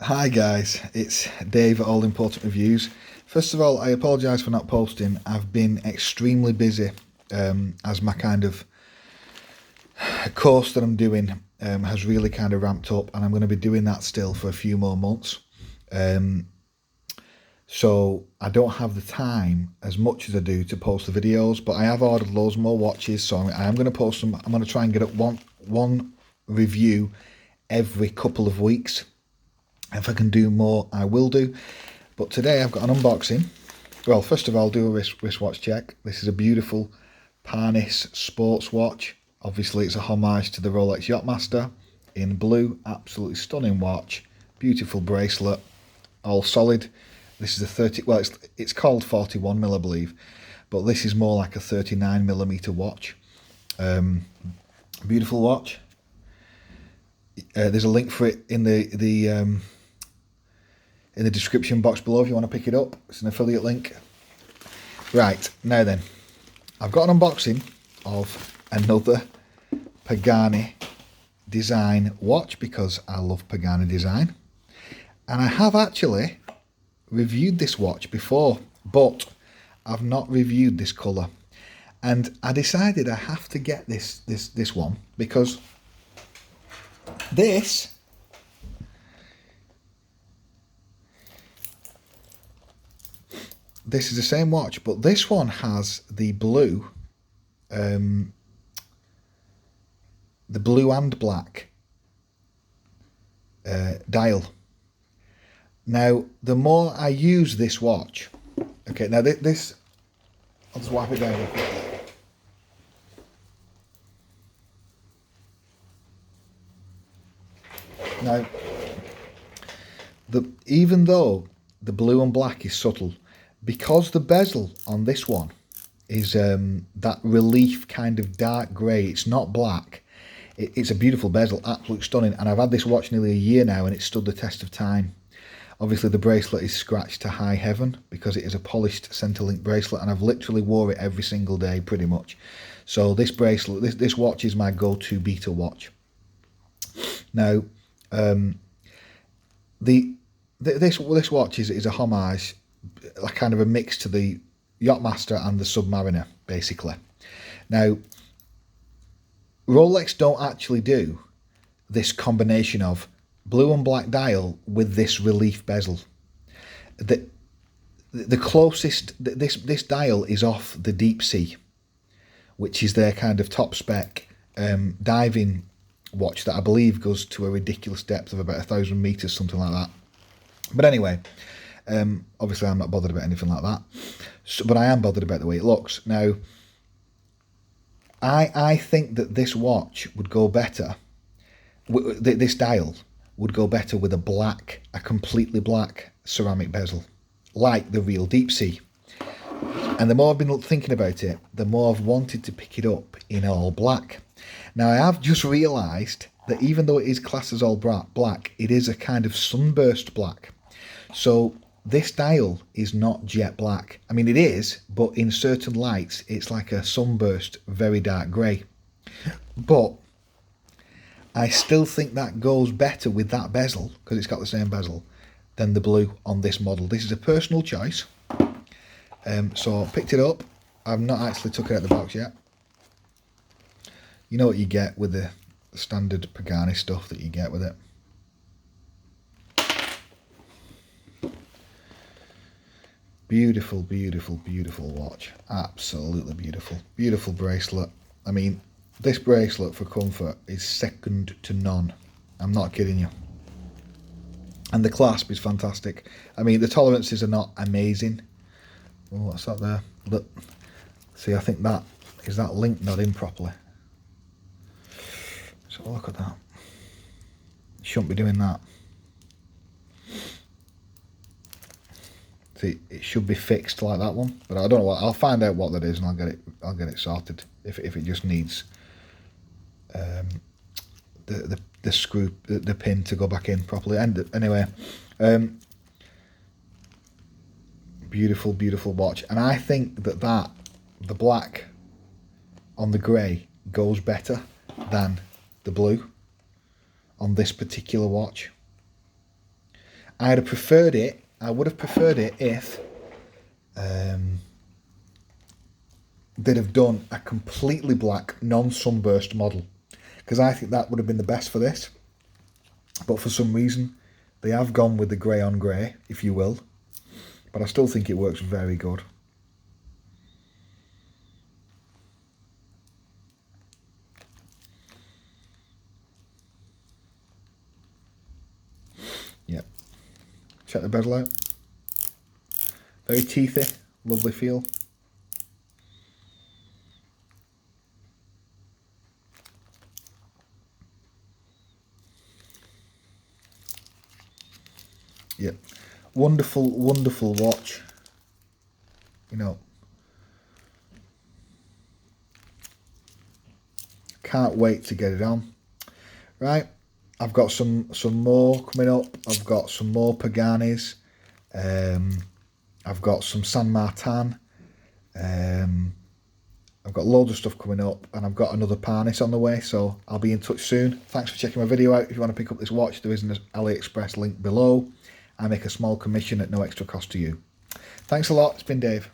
Hi guys, it's Dave at All Important Reviews. First of all, I apologise for not posting. I've been extremely busy as my kind of course that I'm doing has really kind of ramped up, and I'm going to be doing that still for a few more months. So I don't have the time as much as I do to post the videos, but I have ordered loads more watches, so I am going to post them. I'm going to try and get up one review every couple of weeks. If I can do more, I will do. But today I've got an unboxing. Well, first of all, I'll do a wristwatch check. This is a beautiful Pagani sports watch. Obviously, it's a homage to the Rolex Yachtmaster in blue. Absolutely stunning watch. Beautiful bracelet, all solid. This is a 30. Well, it's called 41mm, I believe, but this is more like a 39mm watch. Beautiful watch. There's a link for it in the description box below if you want to pick it up. It's an affiliate link. Right, now then, I've got an unboxing of another Pagani design watch because I love Pagani design. And I have actually reviewed this watch before, but I've not reviewed this colour. And I decided I have to get this one because this is the same watch, but this one has the blue and black dial. Now, the more I use this watch, okay, now this, I'll just wipe it down here. Now, even though the blue and black is subtle, because the bezel on this one is that relief kind of dark grey, it's not black, it's a beautiful bezel, absolutely stunning, and I've had this watch nearly a year now and it's stood the test of time. Obviously the bracelet is scratched to high heaven because it is a polished Centrelink bracelet, and I've literally wore it every single day pretty much. So this bracelet, this watch is my go-to beta watch. Now, this watch is a homage, like kind of a mix to the Yachtmaster and the Submariner, basically. Now, Rolex don't actually do this combination of blue and black dial with this relief bezel. The closest, this dial is off the Deep Sea, which is their kind of top spec diving watch that I believe goes to a ridiculous depth of about 1,000 meters, something like that. But anyway, obviously I'm not bothered about anything like that, but I am bothered about the way it looks. Now, I think that this watch would go better, this dial would go better with a completely black ceramic bezel, like the real Deep Sea. And the more I've been thinking about it, the more I've wanted to pick it up in all black. Now, I have just realised that even though it is classed as all black, it is a kind of sunburst black. So this dial is not jet black. I mean, it is, but in certain lights, it's like a sunburst, very dark grey. But I still think that goes better with that bezel, because it's got the same bezel, than the blue on this model. This is a personal choice. So I picked it up. I've not actually took it out of the box yet. You know what you get with the standard Pagani stuff that you get with it. Beautiful, beautiful, beautiful watch. Absolutely beautiful. Beautiful bracelet. I mean, this bracelet for comfort is second to none. I'm not kidding you. And the clasp is fantastic. I mean, the tolerances are not amazing. Oh, what's that there? Look. See, I think that is that link not in properly. So look at that. Shouldn't be doing that. See, it should be fixed like that one, but I don't know what. I'll find out what that is, and I'll get it sorted. If it just needs the screw, the pin to go back in properly. And anyway, beautiful, beautiful watch, and I think that the black on the grey goes better than the blue on this particular watch. I'd have preferred it. I would have preferred it if they'd have done a completely black, non-sunburst model, because I think that would have been the best for this. But for some reason, they have gone with the grey on grey, if you will. But I still think it works very good. Yep. Check the bezel out. Very teethy, lovely feel. Yep. Wonderful, wonderful watch. You know, can't wait to get it on. Right, I've got some more coming up. I've got some more Paganis. I've got some San Martin. I've got loads of stuff coming up, and I've got another Parnis on the way, so I'll be in touch soon. Thanks for checking my video out. If you want to pick up this watch, there is an AliExpress link below. I make a small commission at no extra cost to you. Thanks a lot. It's been Dave.